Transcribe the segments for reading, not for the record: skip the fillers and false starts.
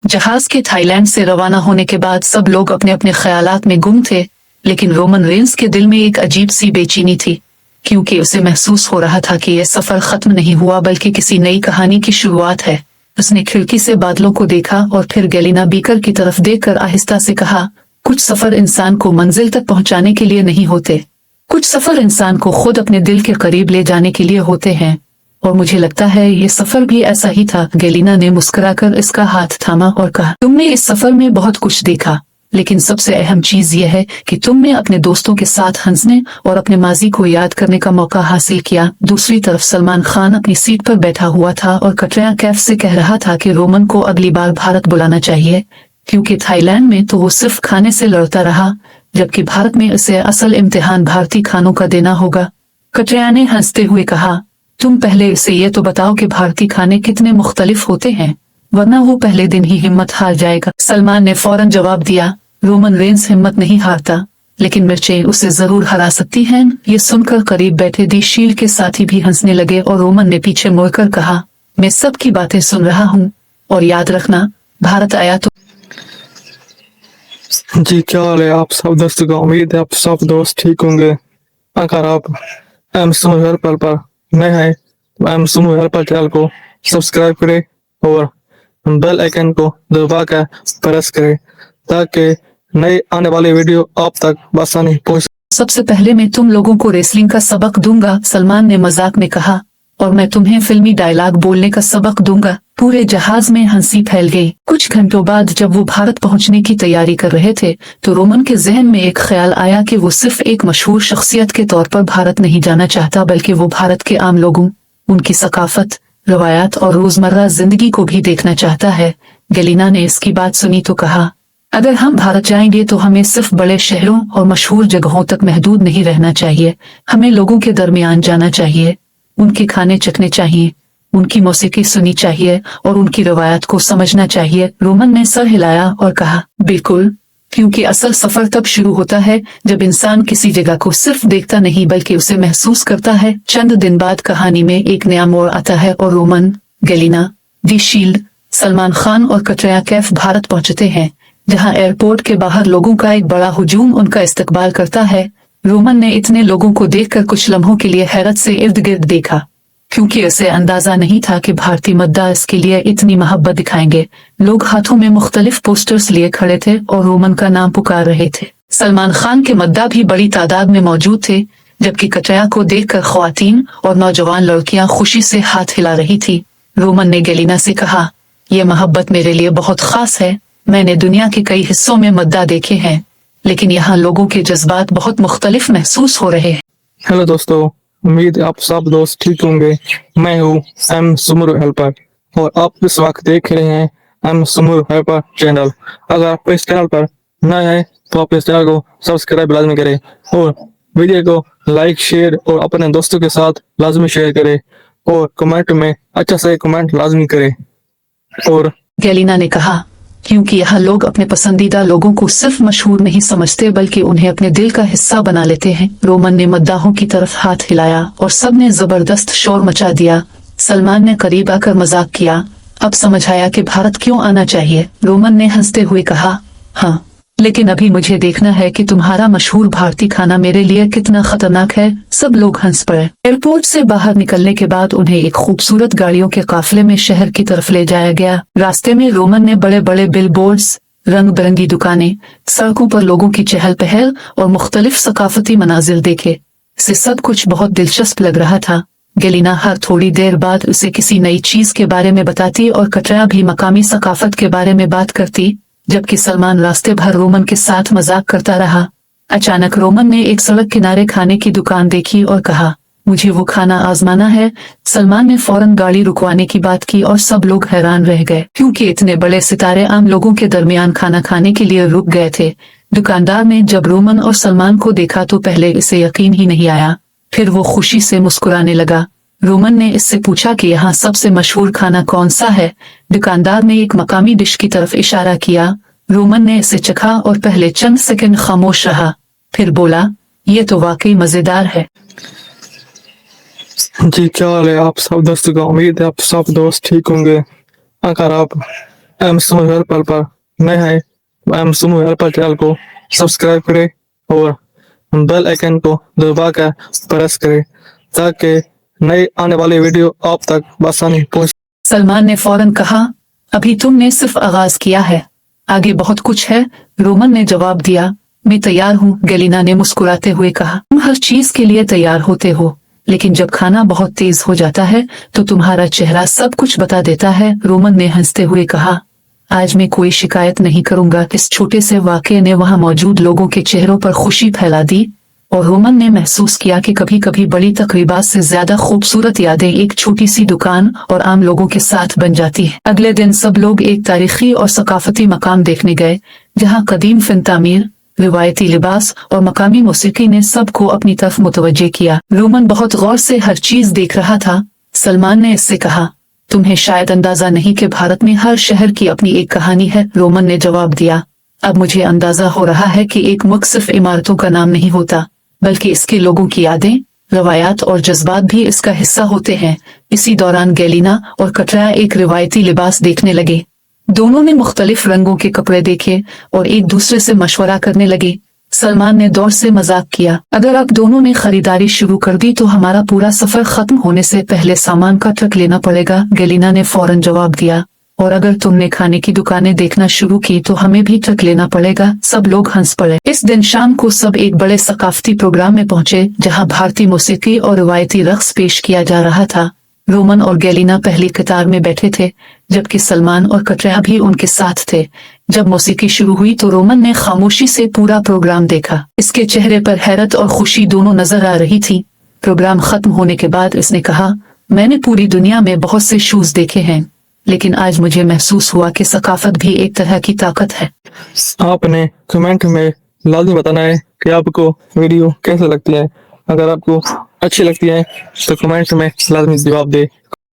जहाज के थाईलैंड से रवाना होने के बाद सब लोग अपने अपने ख्यालात में गुम थे, लेकिन रोमन रेंस के दिल में एक अजीब सी बेचैनी थी, क्योंकि उसे महसूस हो रहा था कि यह सफर खत्म नहीं हुआ बल्कि किसी नई कहानी की शुरुआत है। उसने खिड़की से बादलों को देखा और फिर गैलिना बीकर की तरफ देखकर आहिस्ता से कहा, कुछ सफर इंसान को मंजिल तक पहुंचाने के लिए नहीं होते, कुछ सफर इंसान को खुद अपने दिल के करीब ले जाने के लिए होते हैं, और मुझे लगता है ये सफर भी ऐसा ही था। गैलिना ने मुस्कुराकर इसका हाथ थामा और कहा, तुमने इस सफर में बहुत कुछ देखा, लेकिन सबसे अहम चीज यह है कि तुमने अपने दोस्तों के साथ हंसने और अपने माजी को याद करने का मौका हासिल किया। दूसरी तरफ सलमान खान अपनी सीट पर बैठा हुआ था और कटरीना कैफ से कह रहा था कि रोमन को अगली बार भारत बुलाना चाहिए, क्योंकि थाईलैंड में तो वो सिर्फ खाने से लड़ता रहा, जबकि भारत में उसे असल इम्तिहान भारतीय खानों का देना होगा। कटरीना ने हंसते हुए कहा, तुम पहले इसे ये तो बताओ कि भारतीय खाने कितने मुख्तलिफ होते हैं, वरना वो पहले दिन ही हिम्मत हार जाएगा। सलमान ने फौरन जवाब दिया, रोमन रेंस हिम्मत नहीं हारता, लेकिन मिर्चें उसे जरूर हरा सकती हैं। ये सुनकर करीब बैठे दी शील के साथी भी हंसने लगे और रोमन ने पीछे मुड़कर कहा, मैं सबकी बातें सुन रहा हूँ, और याद रखना, भारत आया तो। जी क्या हाल है आप सब दोस्तों का। उम्मीद है आप सब दोस्त ठीक होंगे। अगर आप एम सुमो हेयर पर नए हैं तो एम सुमो हेयर पर चैनल को सब्सक्राइब करें और बेल आइकन को दबा कर प्रेस करें ताकि नए आने वाले वीडियो आप तक आसानी पहुंच। सबसे पहले मैं तुम लोगों को रेसलिंग का सबक दूंगा, सलमान ने मजाक में कहा, और मैं तुम्हें फिल्मी डायलॉग बोलने का सबक दूंगा। पूरे जहाज में हंसी फैल गई। कुछ घंटों बाद जब वो भारत पहुंचने की तैयारी कर रहे थे तो रोमन के जहन में एक ख्याल आया कि वो सिर्फ एक मशहूर शख्सियत के तौर पर भारत नहीं जाना चाहता, बल्कि वो भारत के आम लोगों, उनकी सकाफत, रवायात और रोजमर्रा जिंदगी को भी देखना चाहता है। गैलिना ने इसकी बात सुनी तो कहा, अगर हम भारत जाएंगे तो हमें सिर्फ बड़े शहरों और मशहूर जगहों तक महदूद नहीं रहना चाहिए, हमें लोगों के दरमियान जाना चाहिए, उनके खाने चखने चाहिए, उनकी मौसीकी सुनी चाहिए और उनकी रवायत को समझना चाहिए। रोमन ने सर हिलाया और कहा, बिल्कुल, क्योंकि असल सफर तब शुरू होता है जब इंसान किसी जगह को सिर्फ देखता नहीं बल्कि उसे महसूस करता है। चंद दिन बाद कहानी में एक नया मोड़ आता है और रोमन, गैलिना, दी शील्ड, सलमान खान और कटरीना कैफ भारत पहुंचते हैं, जहां एयरपोर्ट के बाहर लोगों का एक बड़ा हुजूम उनका इस्तकबाल करता है। रोमन ने इतने लोगों को देखकर कुछ लम्हों के लिए हैरत से इर्द गिर्द देखा, क्योंकि उसे अंदाजा नहीं था कि भारतीय मद्दा इसके लिए इतनी मोहब्बत दिखाएंगे। लोग हाथों में मुख्तलिफ पोस्टर्स लिए खड़े थे और रोमन का नाम पुकार रहे थे। सलमान खान के मद्दा भी बड़ी तादाद में मौजूद थे, जबकि कटरीना को देखकर ख्वातीन और नौजवान लड़कियां खुशी से हाथ हिला रही थी। रोमन ने गैलिना से कहा, यह मोहब्बत मेरे लिए बहुत खास है। मैंने दुनिया के कई हिस्सों में मद्दा देखे हैं, लेकिन यहाँ लोगों के जज्बात बहुत मुख्तलिफ महसूस हो रहे हैं। हेलो दोस्तों, उम्मीद है आप सब दोस्त ठीक होंगे। मैं हूँ एम सुमो हेल्पर और आप इस वक्त देख रहे हैं एम सुमो हेल्पर चैनल। अगर आप इस चैनल पर नए हैं तो आप इस चैनल को सब्सक्राइब लाजमी करें और वीडियो को लाइक, शेयर और अपने दोस्तों के साथ लाजमी शेयर करें और कमेंट में अच्छा से कमेंट लाजमी करें। और गैलिना ने कहा, क्योंकि यहाँ लोग अपने पसंदीदा लोगों को सिर्फ मशहूर नहीं समझते बल्कि उन्हें अपने दिल का हिस्सा बना लेते हैं। रोमन ने मद्दाहों की तरफ हाथ हिलाया और सबने जबरदस्त शोर मचा दिया। सलमान ने करीब आकर मजाक किया, अब समझ आया कि भारत क्यों आना चाहिए। रोमन ने हंसते हुए कहा, हाँ, लेकिन अभी मुझे देखना है कि तुम्हारा मशहूर भारतीय खाना मेरे लिए कितना खतरनाक है। सब लोग हंस पड़े। एयरपोर्ट से बाहर निकलने के बाद उन्हें एक खूबसूरत गाड़ियों के काफिले में शहर की तरफ ले जाया गया। रास्ते में रोमन ने बड़े बड़े बिलबोर्ड्स, रंग बिरंगी दुकानें, सड़कों पर लोगों की चहल पहल और मुख्तलिफ सकाफती मनाजिर देखे। इसे सब कुछ बहुत दिलचस्प लग रहा था। गैलिना हर थोड़ी देर बाद उसे किसी नई चीज के बारे में बताती और कटरीना भी मकामी सकाफत के बारे में बात करती, जबकि सलमान रास्ते भर रोमन के साथ मजाक करता रहा। अचानक रोमन ने एक सड़क किनारे खाने की दुकान देखी और कहा, मुझे वो खाना आजमाना है। सलमान ने फौरन गाड़ी रुकवाने की बात की और सब लोग हैरान रह गए, क्योंकि इतने बड़े सितारे आम लोगों के दरमियान खाना खाने के लिए रुक गए थे। दुकानदार ने जब रोमन और सलमान को देखा तो पहले इसे यकीन ही नहीं आया, फिर वो खुशी से मुस्कुराने लगा। रोमन ने इससे पूछा कि यहाँ सबसे मशहूर खाना कौन सा है। दुकानदार ने एक मकामी डिश की तरफ इशारा किया। रोमन ने इसे चखा और पहले चंद सेकंड खामोश रहा, फिर बोला, ये तो वाकई मजेदार है। जी क्या हाल है आप सब दोस्तों का। उम्मीद है आप सब दोस्त ठीक होंगे। अगर आप एम सुमर हेल्पर पर नए हैं एम सुमर हेल्पर चैनल को सब्सक्राइब करें और बेल आइकन को दबाकर प्रेस करें ताकि नए आने वाले वीडियो आप तक आसानी पहुंच। सलमान ने फौरन कहा, अभी तुमने सिर्फ आगाज किया है, आगे बहुत कुछ है। रोमन ने जवाब दिया, मैं तैयार हूँ। गेलिना ने मुस्कुराते हुए कहा, तुम हर चीज के लिए तैयार होते हो, लेकिन जब खाना बहुत तेज हो जाता है तो तुम्हारा चेहरा सब कुछ बता देता है। रोमन ने हंसते हुए कहा, आज मैं कोई शिकायत नहीं करूंगा। इस छोटे से वाकये ने वहां मौजूद लोगों के चेहरों पर खुशी फैला दी और रोमन ने महसूस किया कि कभी कभी बड़ी तकरीबात से ज्यादा खूबसूरत यादें एक छोटी सी दुकान और आम लोगों के साथ बन जाती है। अगले दिन सब लोग एक तारीखी और सकाफती मकाम देखने गए, जहां कदीम फिन तामीर, रिवायती लिबास और मकामी मौसीकी ने सबको अपनी तरफ मुतवज्जे किया। रोमन बहुत गौर से हर चीज देख रहा था। सलमान ने इससे कहा, तुम्हें शायद अंदाजा नहीं कि भारत में हर शहर की अपनी एक कहानी है। रोमन ने जवाब दिया, अब मुझे अंदाजा हो रहा है कि एक मुल्क सिर्फ इमारतों का नाम नहीं होता, बल्कि इसके लोगों की यादें, रवायात और जज्बात भी इसका हिस्सा होते हैं। इसी दौरान गेलिना और कटरा एक रिवायती लिबास देखने लगे। दोनों ने मुख्तलिफ रंगों के कपड़े देखे और एक दूसरे से मशवरा करने लगे। सलमान ने दौर से मजाक किया, अगर आप दोनों ने खरीदारी शुरू कर दी तो हमारा पूरा सफर खत्म होने से पहले सामान का ट्रक लेना पड़ेगा। गेलिना ने फौरन जवाब दिया, और अगर तुमने खाने की दुकानें देखना शुरू की तो हमें भी ट्रक लेना पड़ेगा। सब लोग हंस पड़े। इस दिन शाम को सब एक बड़े सकाफती प्रोग्राम में पहुंचे, जहां भारतीय मौसीकी और रिवायती रक्स पेश किया जा रहा था। रोमन और गेलिना पहली कतार में बैठे थे, जबकि सलमान और कटरा भी उनके साथ थे। जब मौसीकी शुरू हुई तो रोमन ने खामोशी से पूरा प्रोग्राम देखा। इसके चेहरे पर हैरत और खुशी दोनों नजर आ रही थी। प्रोग्राम खत्म होने के बाद इसने कहा, मैंने पूरी दुनिया में बहुत से शूज देखे हैं, लेकिन आज मुझे महसूस हुआ कि सकाफत भी एक तरह की ताकत है। आपने कमेंट में लाजमी बताना है कि आपको वीडियो कैसे लगती है। अगर आपको अच्छी लगती है तो कमेंट में लाजमी जवाब दे।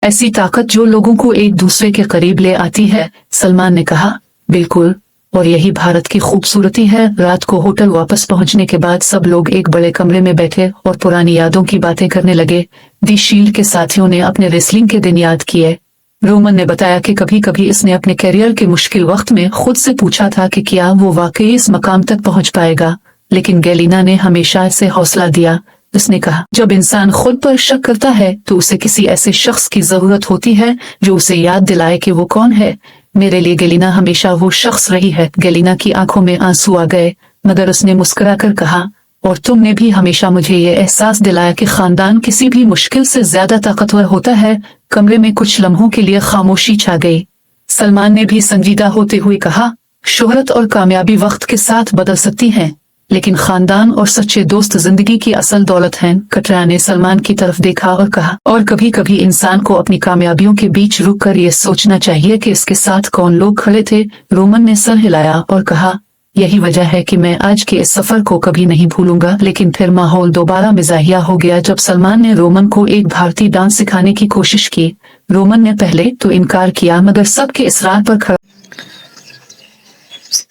ऐसी ताकत जो लोगों को एक दूसरे के करीब ले आती है, सलमान ने कहा। बिल्कुल, और यही भारत की खूबसूरती है। रात को होटल वापस पहुंचने के बाद सब लोग एक बड़े कमरे में बैठे और पुरानी यादों की बातें करने लगे। दी शील्ड के साथियों ने अपने रेसलिंग के दिन याद किए। रोमन ने बताया कि कभी कभी इसने अपने करियर के मुश्किल वक्त में खुद से पूछा था कि क्या वो वाकई इस मकाम तक पहुंच पाएगा, लेकिन गेलिना ने हमेशा इसे हौसला दिया। उसने कहा, जब इंसान खुद पर शक करता है तो उसे किसी ऐसे शख्स की जरूरत होती है जो उसे याद दिलाए कि वो कौन है। मेरे लिए गेलिना हमेशा वो शख्स रही है। गेलिना की आंखों में आंसू आ गए, मगर उसने मुस्कुराकर कहा, और तुमने भी हमेशा मुझे ये एहसास दिलाया कि खानदान किसी भी मुश्किल से ज्यादा ताकतवर होता है। कमरे में कुछ लम्हों के लिए खामोशी छा गई। सलमान ने भी संजीदा होते हुए कहा, शोहरत और कामयाबी वक्त के साथ बदल सकती हैं, लेकिन खानदान और सच्चे दोस्त जिंदगी की असल दौलत हैं। कटरा ने सलमान की तरफ देखा और कहा, और कभी कभी इंसान को अपनी कामयाबियों के बीच रुककर ये सोचना चाहिए कि इसके साथ कौन लोग खड़े थे। रोमन ने सर हिलाया और कहा, यही वजह है कि मैं आज के इस सफर को कभी नहीं भूलूंगा। लेकिन फिर माहौल दोबारा मिजाहिया हो गया जब सलमान ने रोमन को एक भारतीय डांस सिखाने की कोशिश की। रोमन ने पहले तो इनकार किया, मगर सबके इसरार पर खड़ा।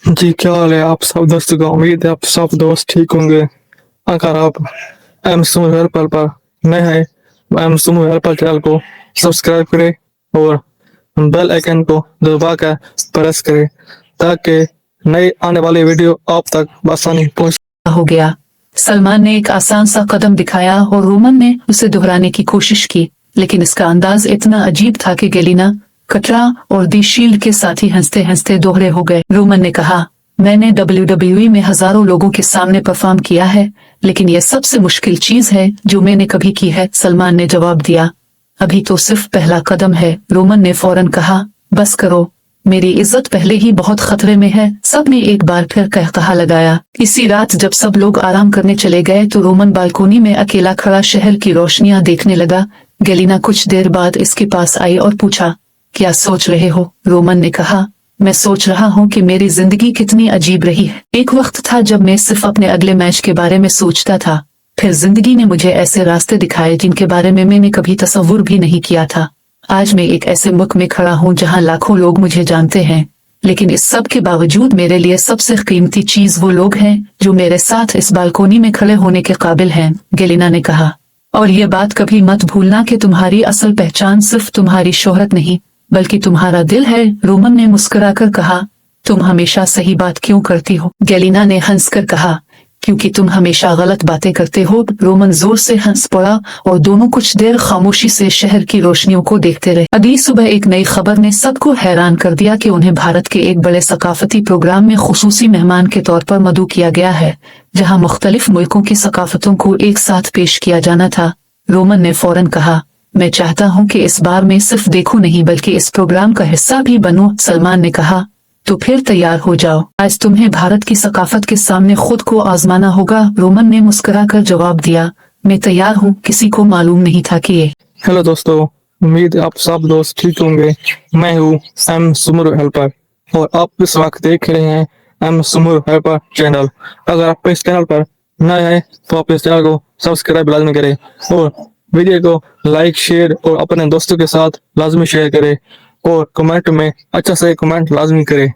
जी क्या हाल है आप सब दोस्तों का। उम्मीद है आप सब दोस्त ठीक होंगे। अगर आप एम सुमर हेल्पर पर नए हैं एम सुमर हेल्पर चैनल को सब्सक्राइब करें और बेल आइकन को दबाकर प्रेस करें ताकि नए आने वाले वीडियो आप तक आसानी पहुंच हो गया। सलमान ने एक आसान सा कदम दिखाया और रोमन ने उसे दोहराने की कोशिश की, लेकिन इसका अंदाज इतना अजीब था कि गेलिना, कटरा और दी शील्ड के साथी हंसते हंसते दोहरे हो गए। रोमन ने कहा, मैंने WWE में हजारों लोगों के सामने परफॉर्म किया है, लेकिन यह सबसे मुश्किल चीज है जो मैंने कभी की है। सलमान ने जवाब दिया, अभी तो सिर्फ पहला कदम है। रोमन ने फौरन कहा, बस करो, मेरी इज्जत पहले ही बहुत खतरे में है। सब ने एक बार फिर कहकहा लगाया। इसी रात जब सब लोग आराम करने चले गए तो रोमन बालकोनी में अकेला खड़ा शहर की रोशनियां देखने लगा। गेलिना कुछ देर बाद इसके पास आई और पूछा, क्या सोच रहे हो? रोमन ने कहा, मैं सोच रहा हूँ कि मेरी जिंदगी कितनी अजीब रही है। एक वक्त था जब मैं सिर्फ अपने अगले मैच के बारे में सोचता था, फिर जिंदगी ने मुझे ऐसे रास्ते दिखाए जिनके बारे में मैंने कभी तसव्वुर भी नहीं किया था। आज मैं एक ऐसे मुल्क में खड़ा हूँ जहाँ लाखों लोग मुझे जानते हैं, लेकिन इस सब के बावजूद मेरे लिए सबसे कीमती चीज वो लोग हैं जो मेरे साथ इस बालकोनी में खड़े होने के काबिल हैं। गेलिना ने कहा, और ये बात कभी मत भूलना कि तुम्हारी असल पहचान सिर्फ तुम्हारी शोहरत नहीं बल्कि तुम्हारा दिल है। रोमन ने मुस्कुराकर कहा, तुम हमेशा सही बात क्यों करती हो? गैलिना ने हंसकर कहा, क्योंकि तुम हमेशा गलत बातें करते हो। रोमन जोर से हंस पड़ा और दोनों कुछ देर खामोशी से शहर की रोशनियों को देखते रहे। अगली सुबह एक नई खबर ने सबको हैरान कर दिया कि उन्हें भारत के एक बड़े सकाफती प्रोग्राम में खुसूसी मेहमान के तौर पर मदऊ किया गया है, जहां मुख्तलिफ मुल्कों की सकाफतों को एक साथ पेश किया जाना था। रोमन ने फौरन कहा, मैं चाहता हूं कि इस बार मैं सिर्फ देखूं नहीं बल्कि इस प्रोग्राम का हिस्सा भी बनूं। सलमान ने कहा, तो फिर तैयार हो जाओ, आज तुम्हें भारत की सकाफत के सामने खुद को आजमाना होगा। रोमन ने मुस्कुराकर जवाब दिया, मैं तैयार हूँ। किसी को मालूम नहीं था कि ये हेलो दोस्तों, उम्मीद है आप सब दोस्त ठीक होंगे। मैं हूँ एम सुमर हेल्पर और आप इस वक्त देख रहे हैं एम सुमर हेल्पर चैनल। अगर आप इस चैनल पर नए हैं तो आप इस चैनल को सब्सक्राइब लाजमी करें और वीडियो को लाइक शेयर और अपने दोस्तों के साथ लाजमी शेयर करें और कमेंट में अच्छा से कमेंट लाजमी करें।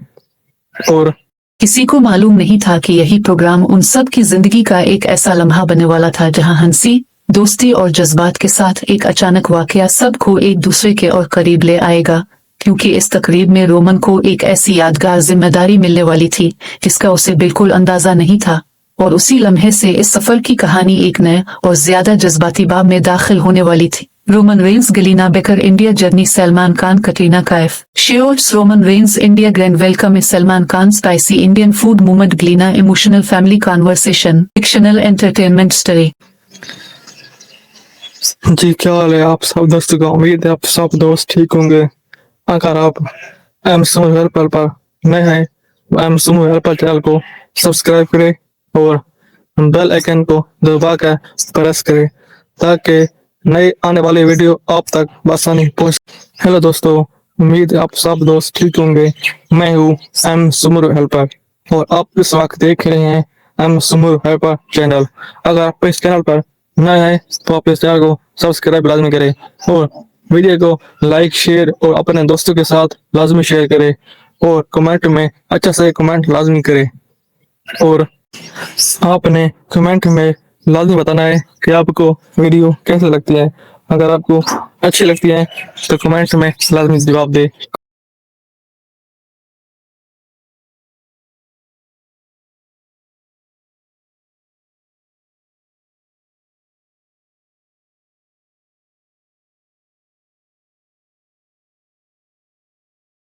और किसी को मालूम नहीं था कि यही प्रोग्राम उन सब की जिंदगी का एक ऐसा लम्हा बनने वाला था जहां हंसी, दोस्ती और जज्बात के साथ एक अचानक वाकया सबको एक दूसरे के और करीब ले आएगा। क्योंकि इस तकरीब में रोमन को एक ऐसी यादगार जिम्मेदारी मिलने वाली थी जिसका उसे बिल्कुल अंदाजा नहीं था, और उसी लम्हे से इस सफर की कहानी एक नए और ज्यादा जज्बाती बाब में दाखिल होने वाली थी। Roman Reigns, Galina Becker, India journey, Salman Khan, Katrina Kaif, shares, Roman Reigns, India, grand welcome, Salman Khan, spicy Indian food movement, Galina, emotional family conversation, fictional entertainment story. जी, क्या हाल है आप सब दोस्तों का? उम्मीद है आप सब दोस्त ठीक होंगे। अगर आप एम सुमर हेल्पर पर नए हैं तो एम सुमर हेल्पर चैनल को सब्सक्राइब करें और बेल आइकन को दबा कर प्रेस करें ताकि नए आने वाले वीडियो आप तक आसानी पहुंच। हेलो दोस्तों, उम्मीद है आप सब दोस्त ठीक होंगे। मैं हूँ एम सुमर हेल्पर और आप इस वक्त देख रहे हैं एम सुमर हेल्पर चैनल। अगर आप इस चैनल पर नए हैं तो आप इस चैनल को सब्सक्राइब लाजमी करें और वीडियो को लाइक शेयर और अपने दोस्तों के साथ लाजमी शेयर करें और कमेंट में अच्छा से कमेंट लाजमी करें। और आपने कमेंट में लाजमी बताना है कि आपको वीडियो कैसे लगती है। अगर आपको अच्छी लगती है तो कमेंट में लाजमी जवाब दे।